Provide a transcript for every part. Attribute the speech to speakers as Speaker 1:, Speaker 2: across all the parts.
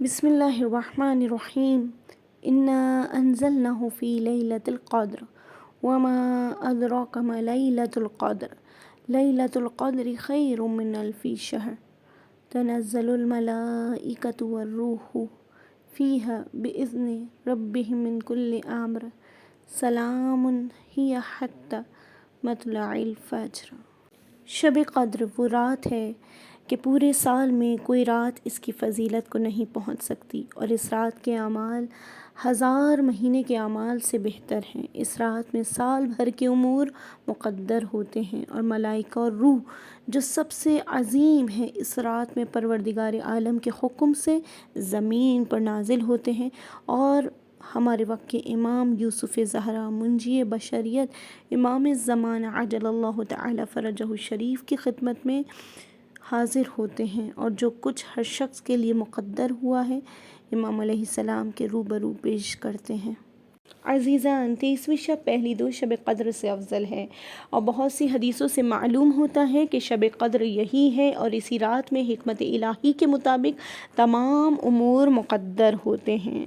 Speaker 1: بسم اللہ الرحمن الرحیم انا انزلناہ فی لیلۃ القدر وما ادراک ما لیلۃ القدر لیلۃ القدر خیر من الف شہر تنزل الملائکۃ والروح فیہا بإذن ربہم من کل امر سلام ہی حتی مطلع الفجر۔ شب قدر وہ رات ہے کہ پورے سال میں کوئی رات اس کی فضیلت کو نہیں پہنچ سکتی، اور اس رات کے اعمال 1000 مہینے کے اعمال سے بہتر ہیں۔ اس رات میں سال بھر کے امور مقدر ہوتے ہیں، اور ملائکہ اور روح جو سب سے عظیم ہیں اس رات میں پروردگار عالم کے حکم سے زمین پر نازل ہوتے ہیں، اور ہمارے وقت کے امام یوسف زہرا منجی بشریت امام زمانہ عجل اللہ تعالی فرجہ الشریف کی خدمت میں حاضر ہوتے ہیں، اور جو کچھ ہر شخص کے لیے مقدر ہوا ہے امام علیہ السلام کے روبرو پیش کرتے ہیں۔ عزیزان، 23ویں شب پہلی 2 شب قدر سے افضل ہے، اور بہت سی حدیثوں سے معلوم ہوتا ہے کہ شب قدر یہی ہے، اور اسی رات میں حکمت الہی کے مطابق تمام امور مقدر ہوتے ہیں۔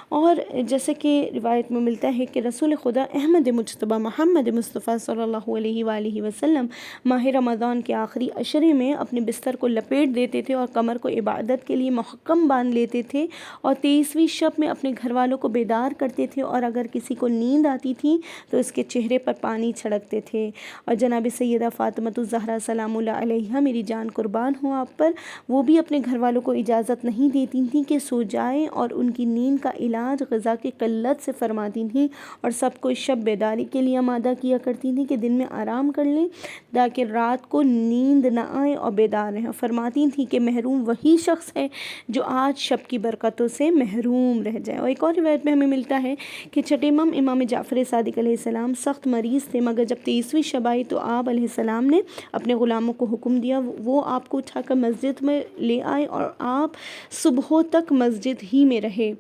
Speaker 1: اور جیسے کہ روایت میں ملتا ہے کہ رسول خدا احمد مجتبیٰ محمد مصطفیٰ صلی اللہ علیہ وآلہ وسلم ماہ رمضان کے آخری عشرے میں اپنے بستر کو لپیٹ دیتے تھے اور کمر کو عبادت کے لیے محکم باندھ لیتے تھے، اور 23ویں شب میں اپنے گھر والوں کو بیدار کرتے تھے، اور اگر کسی کو نیند آتی تھی تو اس کے چہرے پر پانی چھڑکتے تھے، اور جناب سیدہ فاطمۃ الزہرا سلام اللہ علیہا، میری جان قربان ہو آپ پر، وہ بھی اپنے گھر والوں کو اجازت نہیں دیتی تھیں کہ سو جائیں، اور ان کی نیند کا علاج غذا کی قلت سے فرماتی تھیں، اور سب کو شب بیداری کے لیے آمادہ کیا کرتی تھیں کہ دن میں آرام کر لیں تاکہ رات کو نیند نہ آئے اور بیدار رہیں۔ فرماتی تھیں کہ محروم وہی شخص ہے جو آج شب کی برکتوں سے محروم رہ جائے۔ اور ایک اور روایت میں ہمیں ملتا ہے کہ چھٹے امام جعفر صادق علیہ السلام سخت مریض تھے، مگر جب 23ویں شب آئی تو آپ علیہ السلام نے اپنے غلاموں کو حکم دیا وہ آپ کو اٹھا کر مسجد میں لے آئے، اور آپ صبح تک مسجد ہی میں رہے۔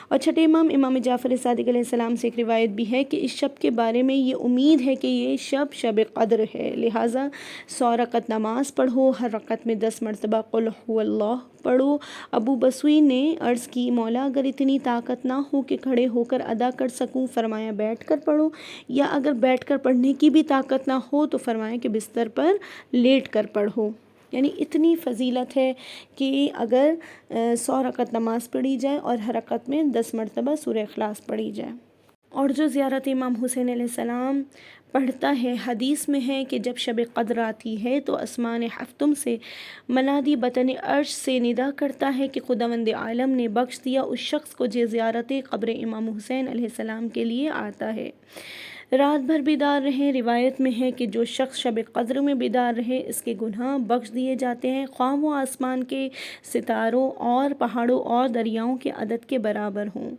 Speaker 1: اور چھٹے امام جعفر صادق علیہ السلام سے ایک روایت بھی ہے کہ اس شب کے بارے میں یہ امید ہے کہ یہ شب قدر ہے، لہٰذا 100 رکعت نماز پڑھو، ہر رکعت میں 10 مرتبہ قل هو اللہ پڑھو۔ ابو بصوی نے عرض کی، مولا اگر اتنی طاقت نہ ہو کہ کھڑے ہو کر ادا کر سکوں، فرمایا بیٹھ کر پڑھو، یا اگر بیٹھ کر پڑھنے کی بھی طاقت نہ ہو تو فرمایا کہ بستر پر لیٹ کر پڑھو۔ یعنی اتنی فضیلت ہے کہ اگر 100 رکعت نماز پڑھی جائے اور ہر رکعت میں 10 مرتبہ سورہ اخلاص پڑھی جائے۔ اور جو زیارت امام حسین علیہ السلام پڑھتا ہے، حدیث میں ہے کہ جب شب قدر آتی ہے تو آسمان ہفتم سے منادی بطن عرش سے ندا کرتا ہے کہ خداوند عالم نے بخش دیا اس شخص کو جو زیارت قبر امام حسین علیہ السلام کے لیے آتا ہے۔ رات بھر بیدار رہیں، روایت میں ہے کہ جو شخص شب قدر میں بیدار رہے اس کے گناہ بخش دیے جاتے ہیں، خواہ وہ آسمان کے ستاروں اور پہاڑوں اور دریاؤں کے عدد کے برابر ہوں۔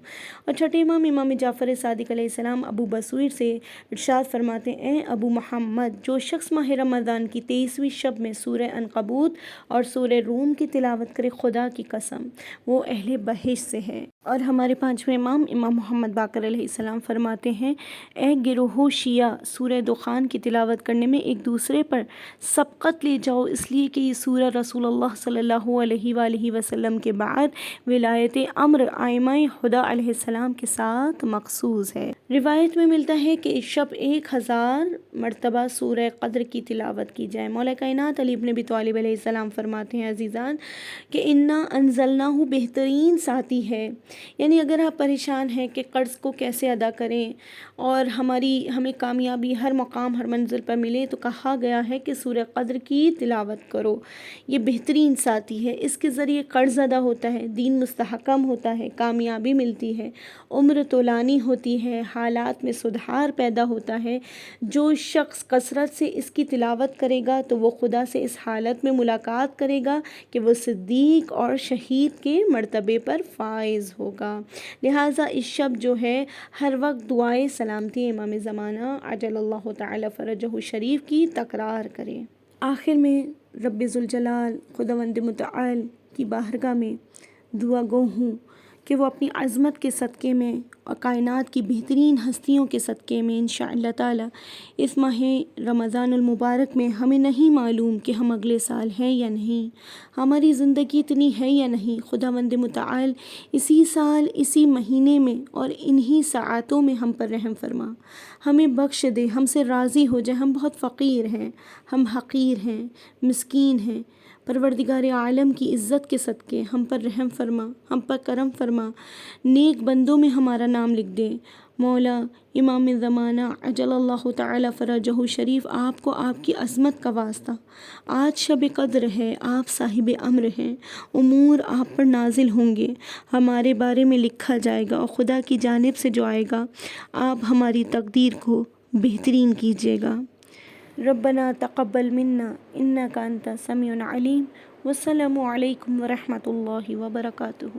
Speaker 1: اور چھٹے امام جعفر صادق علیہ السلام ابو بصیر سے ارشاد فرماتے ہیں، اے ابو محمد، جو شخص ماہ رمضان کی 23ویں شب میں سورہ عنکبوت اور سورہ روم کی تلاوت کرے، خدا کی قسم وہ اہل بہشت سے ہے۔ اور ہمارے 5ویں امام محمد باقر علیہ السلام فرماتے ہیں، اے گروہ شیعہ، سورہ دخان کی تلاوت کرنے میں ایک دوسرے پر سبقت لے جاؤ، اس لیے کہ یہ سورہ رسول اللہ صلی اللہ علیہ وآلہ وسلم کے بعد ولایت امر ائمہ ہدیٰ علیہ السلام کے ساتھ مخصوص ہے۔ روایت میں ملتا ہے کہ اس شب 1000 مرتبہ سورہ قدر کی تلاوت کی جائے۔ مولا کائنات علی بن ابی طالب علیہ السلام فرماتے ہیں، عزیزان، کہ انا انزلناہ بہترین ساتھی ہے، یعنی اگر آپ پریشان ہیں کہ قرض کو کیسے ادا کریں اور ہمیں کامیابی ہر مقام ہر منزل پر ملے، تو کہا گیا ہے کہ سورہ قدر کی تلاوت کرو، یہ بہترین ساتھی ہے۔ اس کے ذریعے قرض ادا ہوتا ہے، دین مستحکم ہوتا ہے، کامیابی ملتی ہے، عمر طولانی ہوتی ہے، حالات میں سدھار پیدا ہوتا ہے۔ جو شخص کثرت سے اس کی تلاوت کرے گا تو وہ خدا سے اس حالت میں ملاقات کرے گا کہ وہ صدیق اور شہید کے مرتبے پر فائز ہوگا۔ لہٰذا اس شب جو ہے ہر وقت دعائے سلامتی امام زمانہ عجل اللہ تعالی فرجہ الشریف کی تکرار کریں۔ آخر میں رب ذوالجلال خداوند متعال کی بارگاہ میں دعا گو ہوں کہ وہ اپنی عظمت کے صدقے میں کائنات کی بہترین ہستیوں کے صدقے میں انشاءاللہ تعالی اس ماہ رمضان المبارک میں ہمیں نہیں معلوم کہ ہم اگلے سال ہیں یا نہیں، ہماری زندگی اتنی ہے یا نہیں، خداوند متعال اسی سال اسی مہینے میں اور انہی ساعتوں میں ہم پر رحم فرما، ہمیں بخش دے، ہم سے راضی ہو جائے۔ ہم بہت فقیر ہیں، ہم حقیر ہیں، مسکین ہیں، پروردگار عالم کی عزت کے صدقے ہم پر رحم فرما، ہم پر کرم فرما، نیک بندوں میں ہمارا نام لکھ دے۔ مولا امام زمانہ عجل اللہ تعالی فرجہ شریف، آپ کو آپ کی عظمت کا واسطہ، آج شب قدر ہے، آپ صاحب امر ہیں، امور آپ پر نازل ہوں گے، ہمارے بارے میں لکھا جائے گا اور خدا کی جانب سے جو آئے گا آپ ہماری تقدیر کو بہترین کیجیے گا۔ ربنا تقبل منا انک انت السمیع العلیم، والسلام علیکم ورحمۃ اللہ وبرکاتہ۔